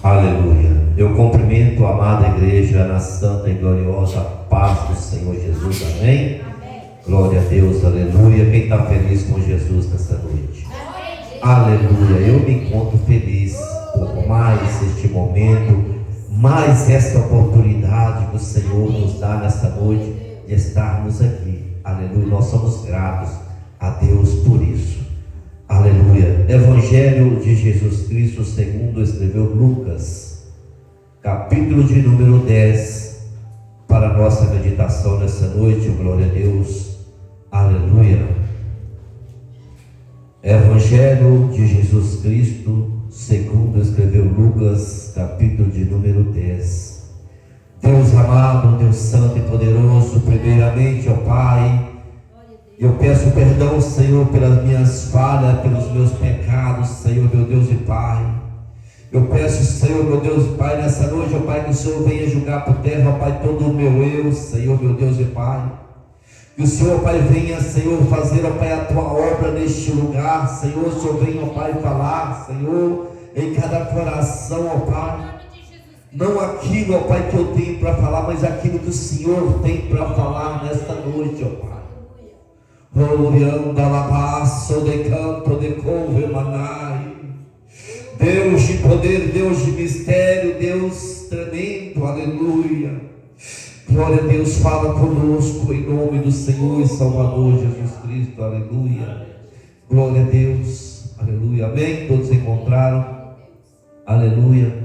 Aleluia. Eu cumprimento a amada igreja na santa e gloriosa paz do Senhor Jesus. Amém? Amém. Glória a Deus, aleluia. Quem está feliz com Jesus nessa noite? Aleluia. Eu me encontro feliz por mais este momento, mais esta oportunidade que o Senhor nos dá nessa noite de estarmos aqui. Aleluia. Nós somos gratos a Deus por isso. Aleluia. Evangelho de Jesus Cristo segundo escreveu Lucas, capítulo de número 10, para a nossa meditação nessa noite. Glória a Deus. Aleluia. Evangelho de Jesus Cristo segundo escreveu Lucas, capítulo de número 10. Deus amado, Deus santo e poderoso, primeiramente, ó Pai, eu peço perdão, Senhor, pelas minhas falhas, pelos meus pecados, Senhor, meu Deus e Pai. Eu peço, Senhor, meu Deus e Pai, nessa noite, ó Pai, que o Senhor venha julgar por terra, ó Pai, todo o meu eu, Senhor, meu Deus e Pai. Que o Senhor, ó Pai, venha, Senhor, fazer, ó Pai, a Tua obra neste lugar, Senhor. O Senhor venha, ó Pai, falar, Senhor, em cada coração, ó Pai. Não aquilo, ó Pai, que eu tenho para falar, mas aquilo que o Senhor tem para falar nesta noite, ó Pai. Orianda labaço de canto de couve manai. Deus de poder, Deus de mistério, Deus tremendo, aleluia. Glória a Deus, fala conosco em nome do Senhor e Salvador Jesus Cristo, aleluia. Glória a Deus, aleluia, amém. Todos encontraram, aleluia.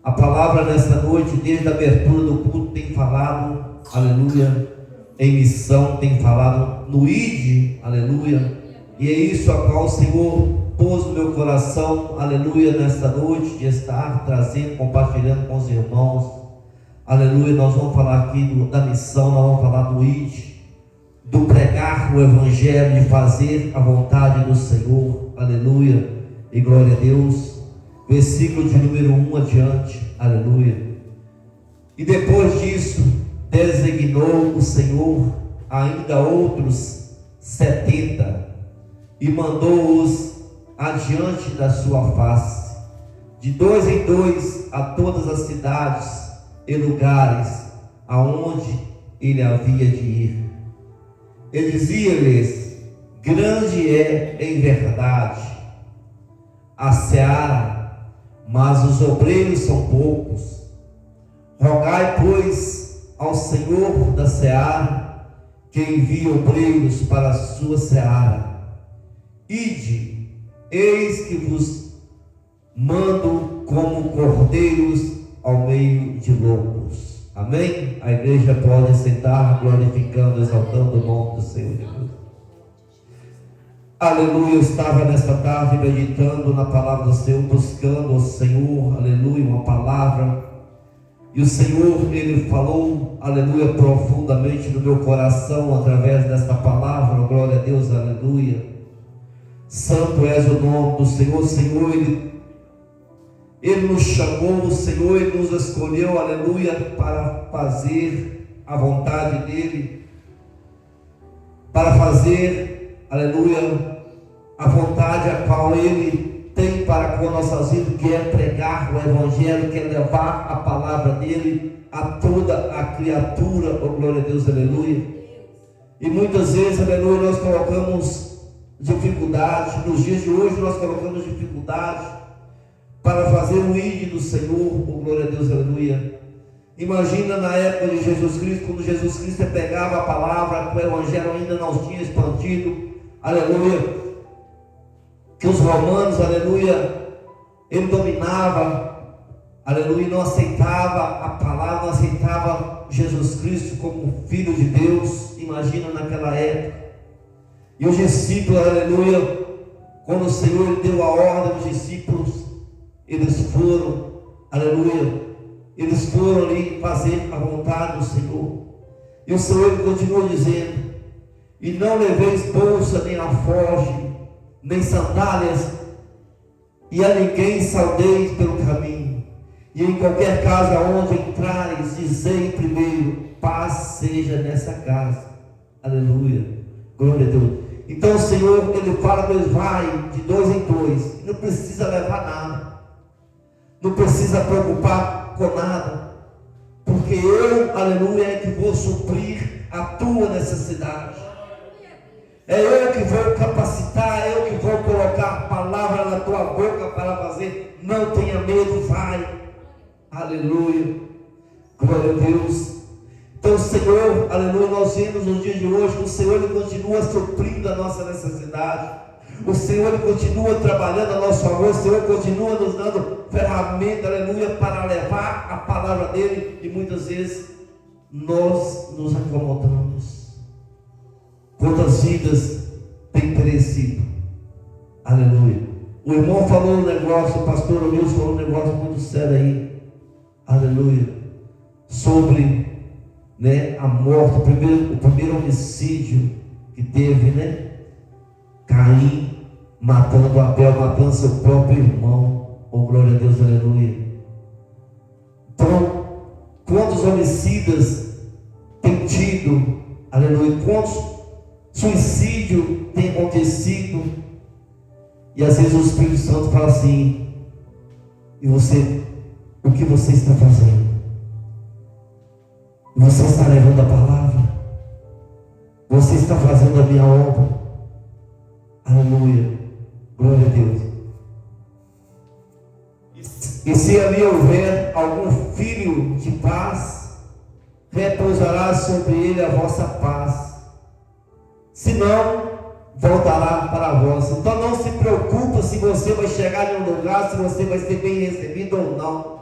A palavra nesta noite, desde a abertura do culto, tem falado, aleluia, em missão, tem falado no ID, aleluia, e é isso a qual o Senhor pôs no meu coração, aleluia, nesta noite, de estar trazendo, compartilhando com os irmãos, aleluia. Nós vamos falar aqui da missão, nós vamos falar do ID, do pregar o Evangelho, de fazer a vontade do Senhor, aleluia, e glória a Deus. Versículo de número 1 adiante, aleluia. E depois disso, designou o Senhor ainda outros 70 e mandou-os adiante da sua face, de dois em dois, a todas as cidades e lugares aonde ele havia de ir. E dizia-lhes: grande é em verdade a seara, mas os obreiros são poucos. Rogai, pois, ao Senhor da seara que envie obreiros para a sua seara. Ide, eis que vos mando como cordeiros ao meio de lobos. Amém? A igreja pode sentar, glorificando, exaltando o nome do Senhor Jesus. Aleluia. Eu estava nesta tarde meditando na palavra do Senhor, buscando ao Senhor, aleluia, uma palavra. E o Senhor, Ele falou, aleluia, profundamente no meu coração, através desta palavra. Glória a Deus, aleluia. Santo és o nome do Senhor. O Senhor, Ele nos chamou, o Senhor, Ele nos escolheu, aleluia, para fazer a vontade dEle, para fazer, aleluia, a vontade a qual Ele tem para com nossas vidas, que é pregar o Evangelho, que é levar a palavra dele a toda a criatura. Oh, glória a Deus, aleluia. E muitas vezes, aleluia, nós colocamos dificuldade, nos dias de hoje nós colocamos dificuldade para fazer o ID do Senhor. Oh, glória a Deus, aleluia. Imagina na época de Jesus Cristo, quando Jesus Cristo pegava a palavra, que o Evangelho ainda não tinha expandido, aleluia, que os romanos, aleluia, ele dominava, aleluia, não aceitava a palavra, não aceitava Jesus Cristo como Filho de Deus. Imagina naquela época. E os discípulos, aleluia, quando o Senhor deu a ordem aos discípulos, eles foram, aleluia, eles foram ali fazer a vontade do Senhor. E o Senhor continua dizendo: e não leveis bolsa, nem alforje, nem sandálias, e a ninguém saudeis pelo caminho. E em qualquer casa onde entrares, dizei primeiro: paz seja nessa casa. Aleluia, glória a Deus. Então o Senhor, Ele fala que Ele vai de dois em dois, não precisa levar nada. não precisa preocupar com nada, porque eu, aleluia, é que vou suprir a tua necessidade. É eu que vou capacitar, é eu que vou colocar a palavra na tua boca para fazer. Não tenha medo, vai. Aleluia, glória a Deus. Então, Senhor, aleluia, nós vemos nos dias de hoje que o Senhor Ele continua suprindo a nossa necessidade. O Senhor Ele continua trabalhando a nosso favor. O Senhor continua nos dando ferramenta, aleluia, para levar a palavra dEle. E muitas vezes nós nos acomodamos. Quantas vidas têm perecido? Aleluia. O irmão falou um negócio, o pastor Wilson falou um negócio muito sério aí. Aleluia. Sobre, a morte, o primeiro homicídio que teve, Caim matando Abel, matando seu próprio irmão. Oh, glória a Deus, aleluia. Então, quantos homicidas tem tido? Aleluia. Quantos suicídio tem acontecido? E às vezes o Espírito Santo fala assim: e você, o que você está fazendo? Você está levando a palavra? Você está fazendo a minha obra? Aleluia, glória a Deus. E se ali houver algum filho de paz, repousará sobre ele a vossa paz, senão voltará para vós. Então não se preocupa se você vai chegar em um lugar, se você vai ser bem recebido ou não.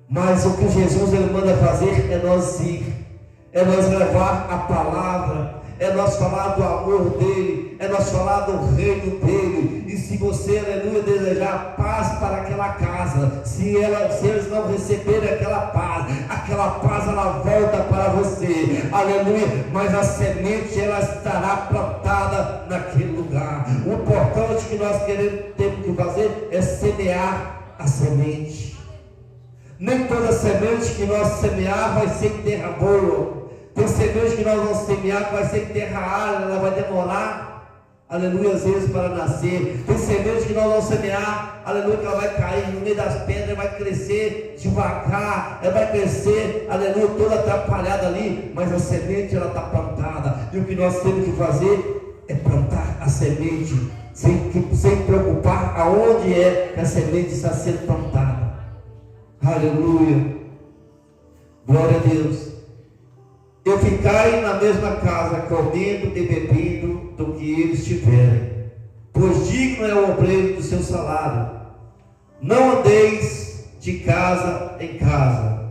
Mas o que Jesus Ele manda fazer é nós ir, é nós levar a palavra, é nós falar do amor dEle, é nós falar do reino dEle. E se você, aleluia, desejar paz para aquela casa, se eles não receberem aquela paz ela volta para você, aleluia. Mas a semente ela estará plantada naquele lugar. O importante que nós temos que fazer é semear a semente. Nem toda semente que nós semear vai ser em terra boa. Tem semente que nós vamos semear que vai ser em terra árida, ela vai demorar, aleluia, às vezes para nascer. Tem semente que nós vamos semear, aleluia, que ela vai cair no meio das pedras, vai crescer devagar, ela vai crescer, aleluia, toda atrapalhada ali, mas a semente ela está plantada. E o que nós temos que fazer é plantar a semente, sem preocupar aonde é que a semente está sendo plantada. Aleluia, glória a Deus. E ficai na mesma casa, comendo e bebendo do que eles tiverem, pois digno é o obreiro do seu salário. Não andeis de casa em casa,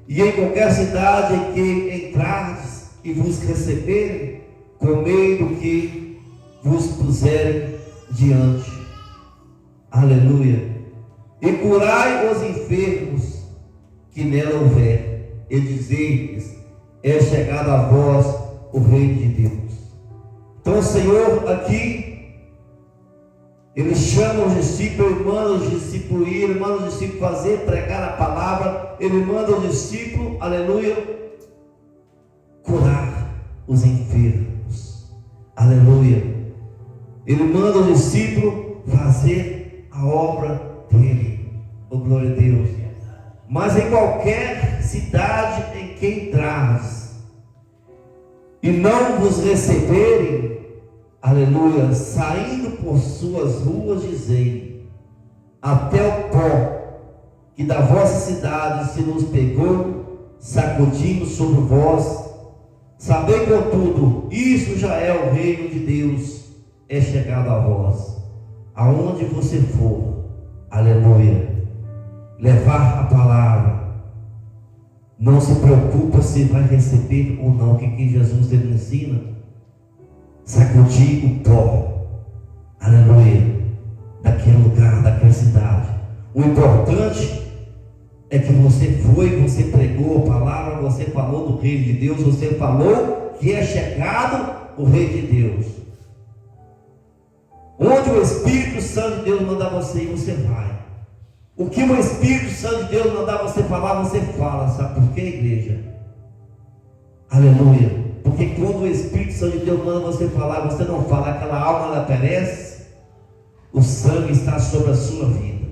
e em qualquer cidade em que entrardes e vos receberem, comei do que vos puserem diante. Aleluia. E curai os enfermos que nela houver, e dizei-lhes: é chegado a vós o reino de Deus. Então o Senhor aqui, Ele chama os discípulos, Ele manda os discípulos ir, Ele manda os discípulos fazer, pregar a palavra, Ele manda os discípulos, aleluia, curar os enfermos, aleluia. Ele manda os discípulos fazer a obra dele, oh glória a Deus. Mas em qualquer cidade em que entrares e não vos receberem, aleluia, saindo por suas ruas, dizei: até o pó que da vossa cidade se nos pegou, sacudimos sobre vós. Sabei, contudo, isso já é o reino de Deus, é chegado a vós. Aonde você for, aleluia, levar a palavra, não se preocupa se vai receber ou não. O que Jesus ele ensina? Sacudir o pó, aleluia, daquele lugar, daquela cidade. O importante é que você foi, você pregou a palavra, você falou do reino de Deus, você falou que é chegado o reino de Deus. Onde o Espírito Santo de Deus mandar você ir, você vai. O que o Espírito Santo de Deus mandar você falar, você fala. Sabe por quê, igreja? Aleluia. Porque quando o Espírito Santo de Deus manda você falar, você não fala, aquela alma ela perece, o sangue está sobre a sua vida.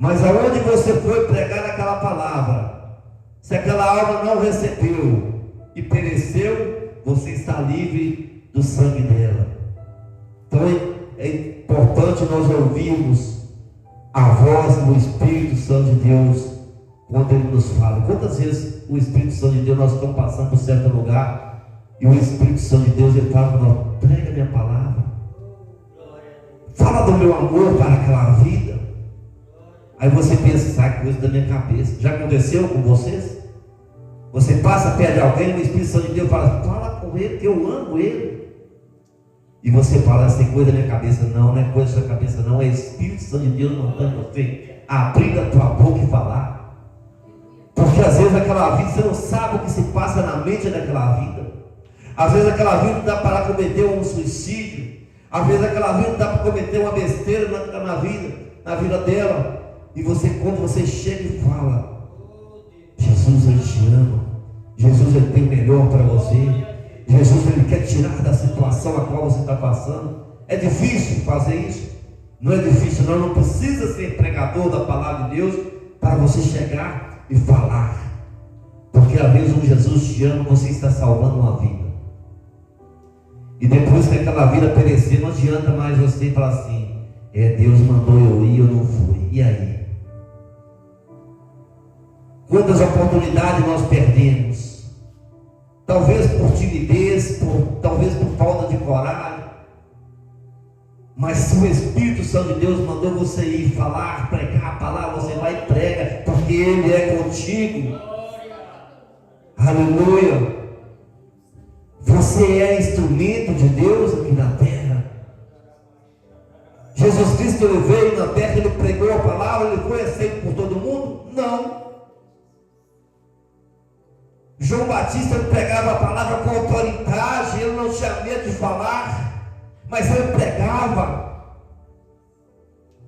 Mas aonde você foi pregar aquela palavra, se aquela alma não recebeu e pereceu, você está livre do sangue dela. Então é importante nós ouvirmos a voz do Espírito Santo de Deus quando Ele nos fala. Quantas vezes o Espírito Santo de Deus, nós estamos passando por certo lugar e o Espírito Santo de Deus, Ele fala para nós: prega a minha palavra, fala do meu amor para aquela vida. Aí você pensa: sai coisa da minha cabeça. Já aconteceu com vocês? Você passa perto de alguém, o Espírito Santo de Deus fala: fala com ele, que eu amo ele. E você fala assim: coisa da minha cabeça. Não, não é coisa da sua cabeça, não. É Espírito Santo de Deus mandando você abrir a tua boca e falar. Porque às vezes aquela vida, você não sabe o que se passa na mente daquela vida. Às vezes aquela vida não dá para cometer um suicídio. Às vezes aquela vida não dá para cometer uma besteira na vida dela. E você, quando você chega e fala: Jesus, Ele te ama. Jesus, Ele tem o melhor para você. Jesus, Ele quer tirar da situação a qual você está passando. É difícil fazer isso? Não é difícil, não precisa ser pregador da palavra de Deus para você chegar e falar. Porque às vezes um Jesus te ama, você está salvando uma vida. E depois que aquela vida perecer, não adianta mais você falar assim: Deus mandou eu ir, eu não fui. E aí? Quantas oportunidades nós perdemos? Talvez por timidez, talvez por falta de coragem. Mas se o Espírito Santo de Deus mandou você ir falar, pregar a palavra, você vai e prega, porque Ele é contigo. Aleluia. Você é instrumento de Deus aqui na terra. Jesus Cristo, Ele veio na terra, Ele pregou a palavra, Ele foi aceito por todo mundo? Não. João Batista pregava a palavra com autoridade, ele não tinha medo de falar, mas ele pregava.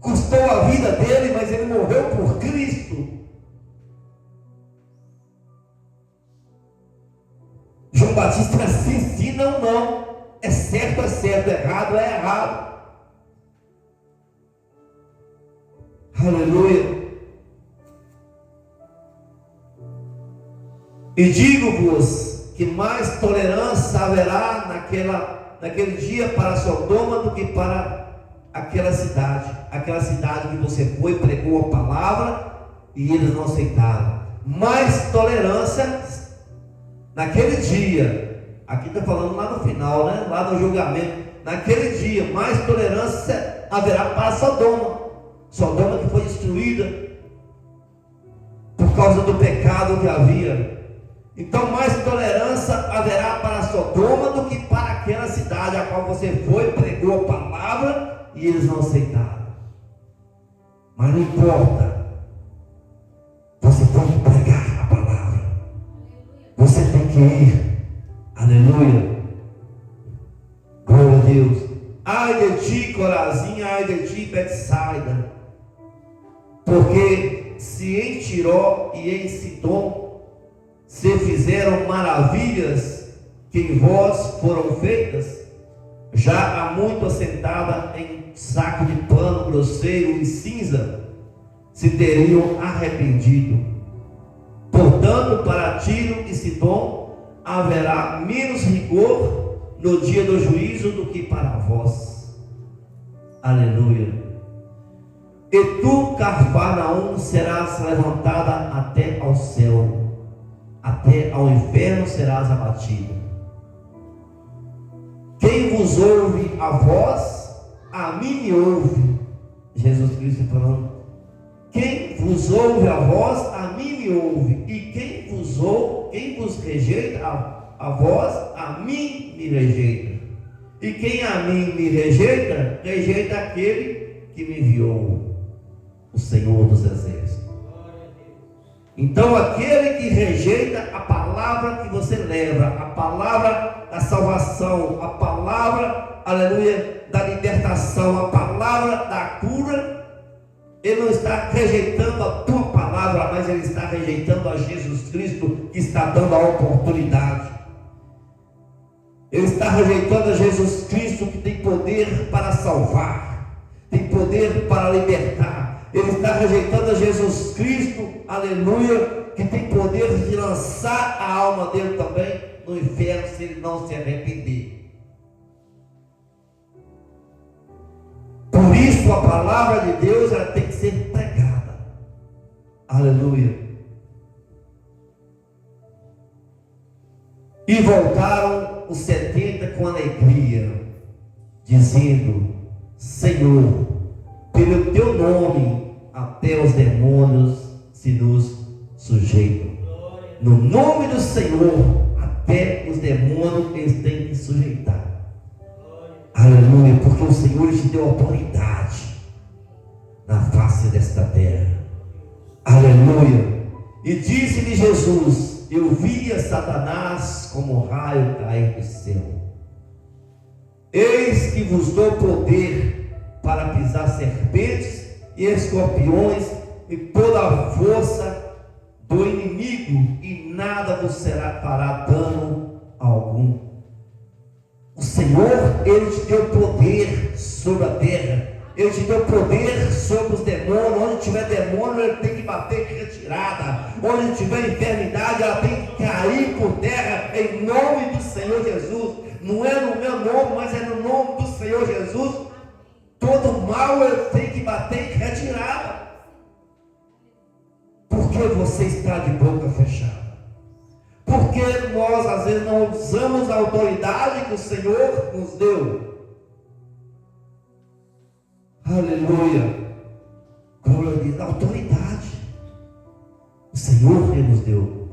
Custou a vida dele, mas ele morreu por Cristo. João Batista era sim, sim, não, não. É certo, errado, é errado. Aleluia. E digo-vos que mais tolerância haverá naquele dia para Sodoma do que para aquela cidade que você foi, pregou a palavra e eles não aceitaram. Mais tolerância naquele dia, aqui está falando lá no final, né? Lá no julgamento, naquele dia, mais tolerância haverá para Sodoma que foi destruída por causa do pecado que havia. Então mais tolerância haverá para Sodoma do que para aquela cidade a qual você foi, pregou a palavra e eles não aceitaram. Mas não importa, você tem que pregar a palavra, você tem que ir. Aleluia, glória a Deus. Ai de ti, Corazim, ai de ti, Betsaida, porque se em Tiró e em Sidom se fizeram maravilhas que em vós foram feitas, já há muito assentada em saco de pano grosseiro e cinza, se teriam arrependido. Portanto, para Tiro e Sidom haverá menos rigor no dia do juízo do que para vós. Aleluia. E tu, Cafarnaum, serás levantada até ao céu, até ao inferno serás abatido. Quem vos ouve a voz, a mim me ouve. Jesus Cristo falando: quem vos ouve a voz, a mim me ouve. E quem vos rejeita a voz, a mim me rejeita. E quem a mim me rejeita, rejeita aquele que me enviou, o Senhor dos Exércitos. Então aquele que rejeita a palavra que você leva, a palavra da salvação, a palavra, aleluia, da libertação, a palavra da cura, ele não está rejeitando a tua palavra, mas ele está rejeitando a Jesus Cristo, que está dando a oportunidade. Ele está rejeitando a Jesus Cristo, que tem poder para salvar, tem poder para libertar. ele está rejeitando a Jesus Cristo, aleluia, que tem poder de lançar a alma dele também no inferno se ele não se arrepender. Por isso a palavra de Deus ela tem que ser pregada, aleluia. E voltaram os 70 com alegria, dizendo: Senhor, pelo teu nome até os demônios se nos sujeitam. No nome do Senhor até os demônios eles têm que sujeitar. Aleluia, porque o Senhor te deu autoridade na face desta terra. Aleluia. E disse-lhe Jesus: eu via Satanás como raio cair do céu. Eis que vos dou poder para pisar serpentes e escorpiões e toda a força do inimigo, e nada vos fará dano algum. O Senhor, Ele te deu poder sobre a terra, Ele te deu poder sobre os demônios. Onde tiver demônio, ele tem que bater em retirada. Onde tiver enfermidade, ela tem que cair por terra, em nome do Senhor Jesus. Não é no meu nome, mas é no nome do Senhor Jesus. Todo mal ele tem que bater em retirada. Por que você está de boca fechada? Porque nós às vezes não usamos a autoridade que o Senhor nos deu. Aleluia. Glória a Deus, a autoridade o Senhor Ele nos deu.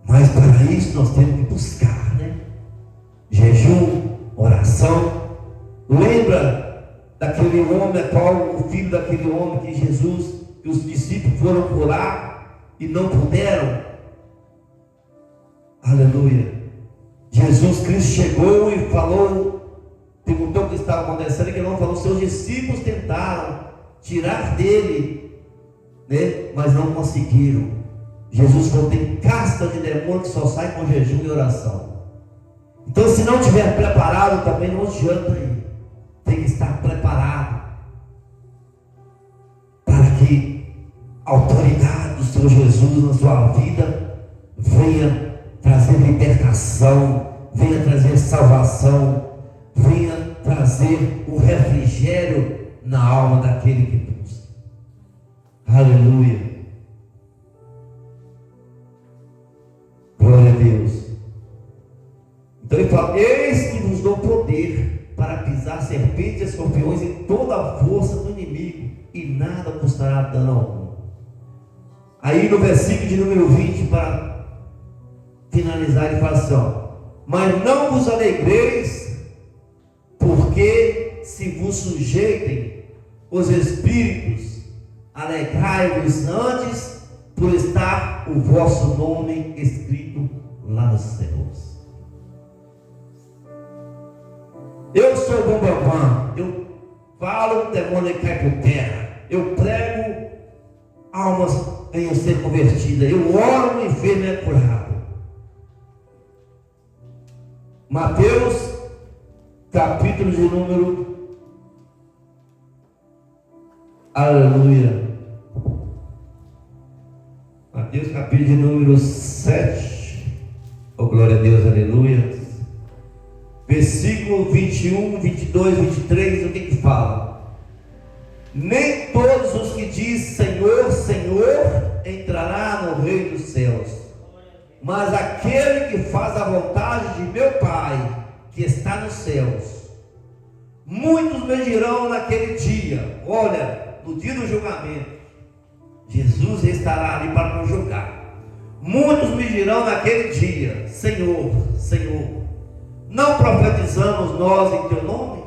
Mas para isso nós temos que buscar, né? Jejum, oração. Lembra daquele homem, o filho daquele homem que Jesus, que os discípulos foram curar e não puderam? Aleluia. Jesus Cristo chegou e falou, perguntou o que estava acontecendo, e que não falou, seus discípulos tentaram tirar dele, né? Mas não conseguiram. Jesus falou, tem casta de demônio que só sai com jejum e oração. Então, se não estiver preparado, também não adianta ir. Tem que estar preparado para que a autoridade do Senhor Jesus na sua vida venha trazer libertação, venha trazer salvação, venha trazer o refrigério na alma daquele que busca. Aleluia. Glória a Deus. Então ele fala, eis que nos dou poder para pisar serpentes e escorpiões e toda a força do inimigo, e nada custará dano algum. Aí no versículo de número 20, para finalizar, ele fala assim, ó, mas não vos alegreis, porque se vos sujeitem os espíritos, alegrai-vos antes por estar o vosso nome escrito lá nos céus. Eu sou o bambambam, eu falo, o demônio cai por terra, eu prego, almas venham ser convertidas, eu oro, o enfermo é curado. Mateus, capítulo de número, aleluia, Mateus, capítulo de número 7, oh glória a Deus, aleluia, versículo 21, 22, 23, o que fala? Nem todos os que dizem Senhor, Senhor, entrará no reino dos céus, mas aquele que faz a vontade de meu Pai, que está nos céus. Muitos me dirão naquele dia, olha, no dia do julgamento, Jesus estará ali para nos julgar. Muitos me dirão naquele dia, Senhor, Senhor, não profetizamos nós em teu nome?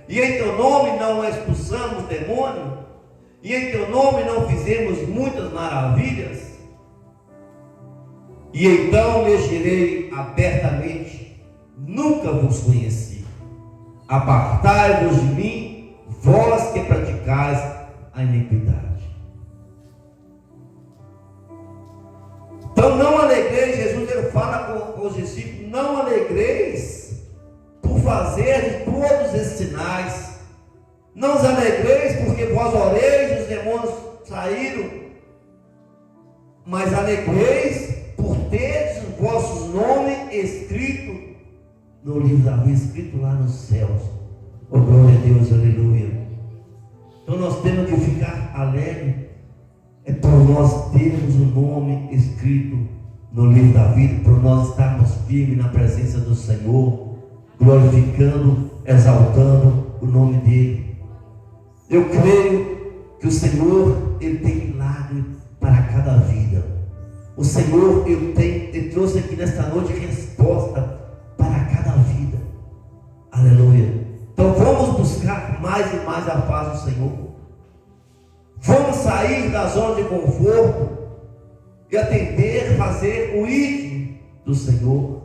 E em teu nome não expulsamos demônio? E em teu nome não fizemos muitas maravilhas? E então lhes direi abertamente, nunca vos conheci. Apartai-vos de mim, vós que praticais a iniquidade. Então não alegreis, Jesus ele fala com os discípulos, não alegreis por fazer todos esses sinais, não os alegreis porque vós oreis os demônios saíram, mas alegreis por teres os vossos nomes escritos no livro da vida, escrito lá nos céus. Oh, glória a Deus, aleluia. Então nós temos que ficar alegres, é por nós termos o nome escrito no livro da vida, por nós estarmos firmes na presença do Senhor, glorificando, exaltando o nome dele. Eu creio que o Senhor, ele tem milagre para cada vida. O Senhor, ele trouxe aqui nesta noite resposta para cada vida. Aleluia. Então vamos buscar mais e mais a paz do Senhor. Vamos sair da zona de conforto e atender, fazer o ID do Senhor.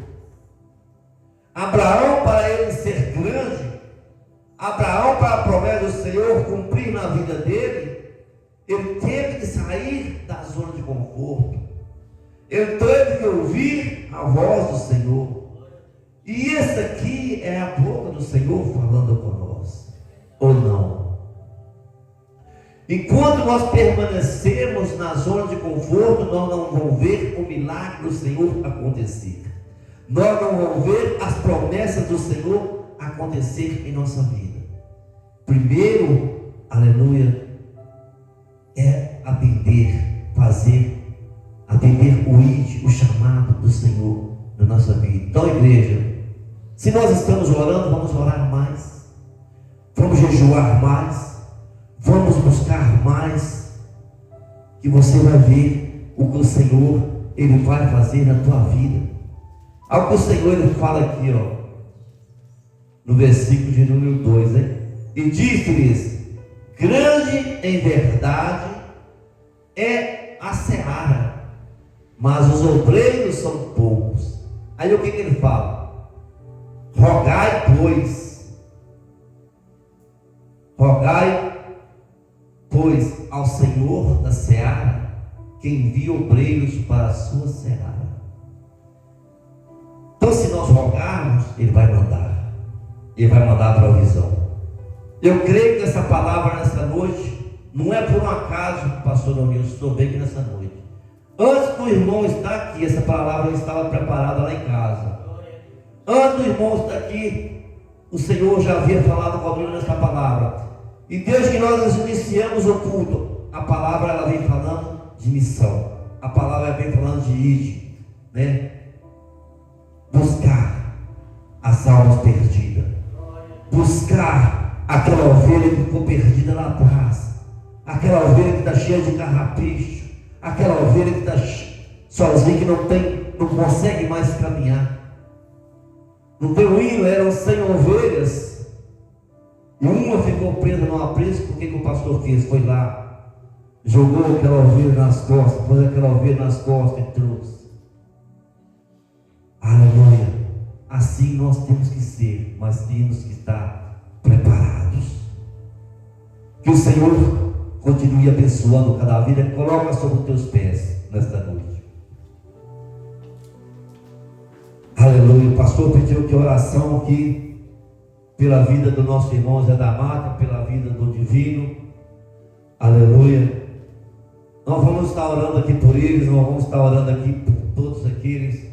Abraão, para ele ser grande, Abraão, para a promessa do Senhor cumprir na vida dele, ele teve que sair da zona de conforto. Ele teve que ouvir a voz do Senhor. E essa aqui é a boca do Senhor falando conosco, ou não? Enquanto nós permanecemos na zona de conforto, nós não vamos ver o milagre do Senhor acontecer. Nós não vamos ver as promessas do Senhor acontecer em nossa vida. Primeiro, aleluia, é atender, atender o chamado do Senhor na nossa vida. Então, igreja, se nós estamos orando, vamos orar mais, vamos jejuar mais, vamos buscar mais, que você vai ver o que o Senhor, ele vai fazer na tua vida. Algo que o Senhor, ele fala aqui, ó, no versículo de número 2, né? E disse-lhes: grande em verdade é a seara, mas os obreiros são poucos. Aí o que ele fala? Rogai, pois ao Senhor da seara, que envia obreiros para a sua seara. Então, se nós rogarmos, ele vai mandar a provisão. Eu creio que essa palavra nessa noite não é por um acaso, pastor Domingos, estou bem aqui nessa noite. Antes do irmão estar aqui, essa palavra estava preparada lá em casa. Antes do irmão estar aqui, o Senhor já havia falado comigo nessa palavra. E desde que nós iniciamos o culto, a palavra ela vem falando de missão. A palavra vem falando de ir, né? Buscar as almas perdidas. Buscar aquela ovelha que ficou perdida lá atrás. Aquela ovelha que está cheia de carrapicho. Aquela ovelha que está sozinha, que não consegue mais caminhar. No teu hino eram 100 ovelhas, e uma ficou presa no aprisco. O que o pastor fez? Foi lá, jogou aquela ovelha nas costas, pôs aquela ovelha nas costas e trouxe. Aleluia. Assim nós temos que ser, mas temos que estar preparados. Que o Senhor continue abençoando cada vida. Coloca sobre os teus pés nesta noite. Aleluia. O pastor pediu que oração aqui pela vida do nosso irmão Zé da Mata, pela vida do Divino. Aleluia. Nós vamos estar orando aqui por eles, nós vamos estar orando aqui por todos aqueles,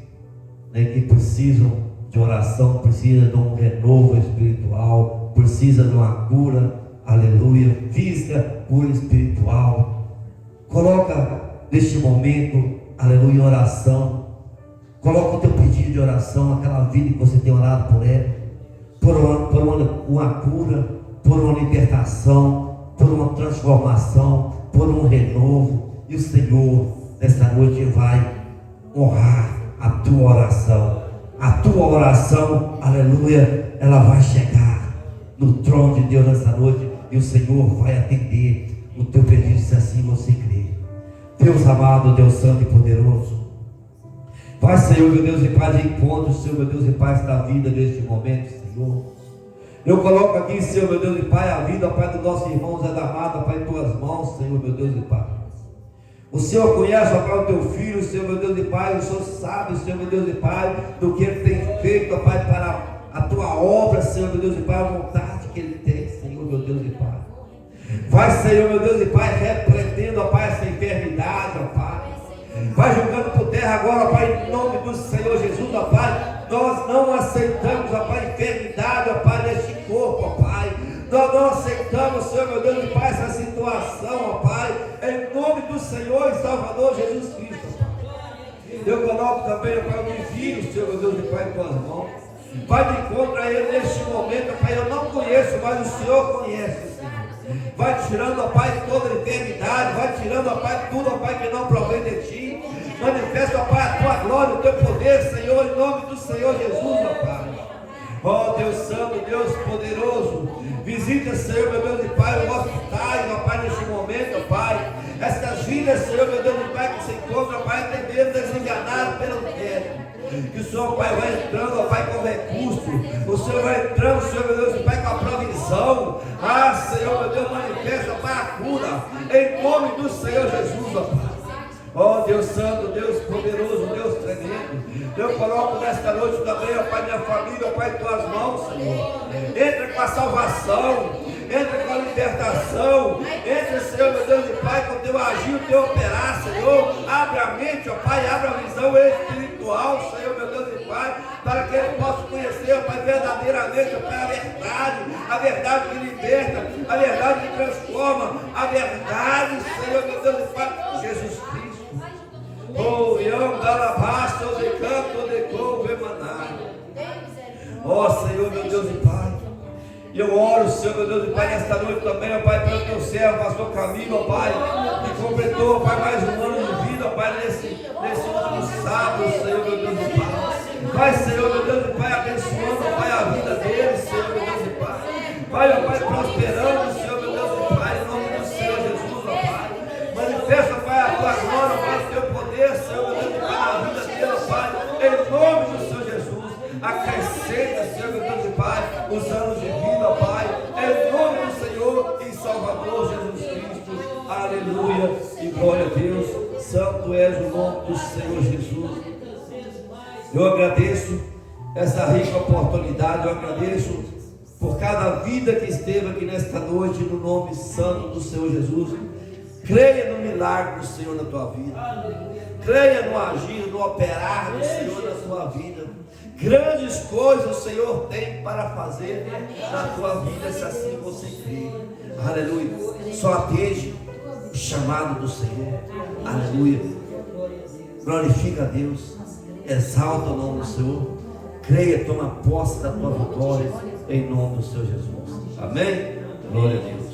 né, que precisam de oração, precisam de um renovo espiritual, precisam de uma cura, aleluia, física, cura espiritual. Coloca neste momento, aleluia, em oração. Coloca o teu pedido de oração, aquela vida que você tem orado por ela, por uma cura, por uma libertação, por uma transformação, por um renovo. E o Senhor, nesta noite, vai honrar a tua oração. A tua oração, aleluia, ela vai chegar no trono de Deus nessa noite, e o Senhor vai atender o teu pedido, se assim você crer. Deus amado, Deus santo e poderoso, vai, Senhor, meu Deus e Pai, de encontro, Senhor, meu Deus e Pai, esta vida neste momento, Senhor. Eu coloco aqui, Senhor, meu Deus e Pai, a vida, Pai, do nosso irmão Zé da Mata, Pai, em tuas mãos, Senhor, meu Deus e Pai. O Senhor conhece, ó Pai, o teu filho, Senhor, meu Deus e Pai. O Senhor sabe, Senhor, meu Deus e Pai, do que ele tem feito, ó Pai, para a tua obra, Senhor, meu Deus e Pai, a vontade que ele tem, Senhor, meu Deus e Pai. Vai, Senhor, meu Deus e Pai, repreendendo, ó Pai, essa enfermidade, ó Pai. Vai jogando por terra agora, ó Pai, em nome do Senhor Jesus, ó Pai. Nós não aceitamos, ó Pai, enfermidade, ó Pai, neste corpo, ó Pai. Nós não aceitamos, Senhor, meu Deus e Pai, essa situação, ó Pai, em nome do Senhor e Salvador Jesus Cristo, ó Pai. Eu coloco também, ó Pai, o envio, Senhor, meu Deus e Pai, em tuas mãos. Vai de encontro a ele neste momento, ó Pai. Eu não conheço, mas o Senhor conhece, Senhor. Vai tirando, ó Pai, toda enfermidade, vai tirando, ó Pai, tudo, ó Pai, que não provém de Ti. Manifesta, ó Pai, a Tua glória, o Teu poder, Senhor, em nome do Senhor Jesus, ó Pai. Ó Deus Santo, Deus poderoso, visita, Senhor, meu Deus e Pai, o hospital, ó Pai, neste momento, ó Pai. Estas vidas, Senhor, meu Deus e Pai, que se encontram, ó Pai, até mesmo desenganadas pelo médico. Que o Senhor, Pai, vai entrando, ó Pai, com recurso. O Senhor vai entrando, Senhor, meu Deus e Pai, com a provisão. Ah, Senhor, meu Deus, manifesta, Pai, a cura. Em nome do Senhor Jesus, ó Pai. Ó Deus Santo, Deus poderoso, Deus tremendo. Eu coloco nesta noite também, ó Pai, minha família, ó Pai, em tuas mãos, Senhor. Entra com a salvação, entra com a libertação, entra, Senhor, meu Deus e Pai, com o teu agir, o teu operar, Senhor. Abre a mente, ó Pai, abre a visão espiritual, Senhor, meu Deus e Pai, para que ele possa conhecer, ó Pai, verdadeiramente, ó Pai, a verdade que liberta, a verdade que transforma, a verdade, Senhor, meu Deus e Pai, Jesus Cristo. Oh, Yam Dalabasta, o decanto, o decom, Vemanai. Ó Senhor, meu Deus e Pai. E eu oro, Senhor, meu Deus e Pai, nesta noite também, ó Pai, pelo teu servo, pastor Camilo, ó Pai, que completou, ó Pai, mais um ano de vida, ó Pai, nesse último sábado, Senhor, meu Deus e Pai. Vai, Senhor, meu Deus e Pai, abençoando, ó Pai, a vida dele, Senhor, meu Deus e Pai. Vai, ó Pai, prosperando, Senhor, meu Deus e Pai, em nome do Senhor Jesus, ó Pai. Manifesta, ó Pai, a tua glória, ó Pai, o teu poder, Senhor, meu Deus e Pai, na vida dele, ó Pai, em nome do Senhor Jesus. Acrescenta, Senhor, meu Deus e Pai, os anos de vida, ó Pai, em nome do Senhor e Salvador Jesus Cristo. Aleluia e glória a Deus. Santo és o nome do Senhor Jesus. Eu agradeço essa rica oportunidade, eu agradeço por cada vida que esteve aqui nesta noite, no nome santo do Senhor Jesus. Creia no milagre do Senhor na tua vida. Creia no agir, no operar do Senhor na tua vida. Grandes coisas o Senhor tem para fazer na tua vida, se assim você crê. Aleluia. Só atende o chamado do Senhor. Aleluia. Glorifica a Deus. Exalta o nome do Senhor. Creia, toma posse da tua vitória em nome do Senhor Jesus. Amém? Glória a Deus.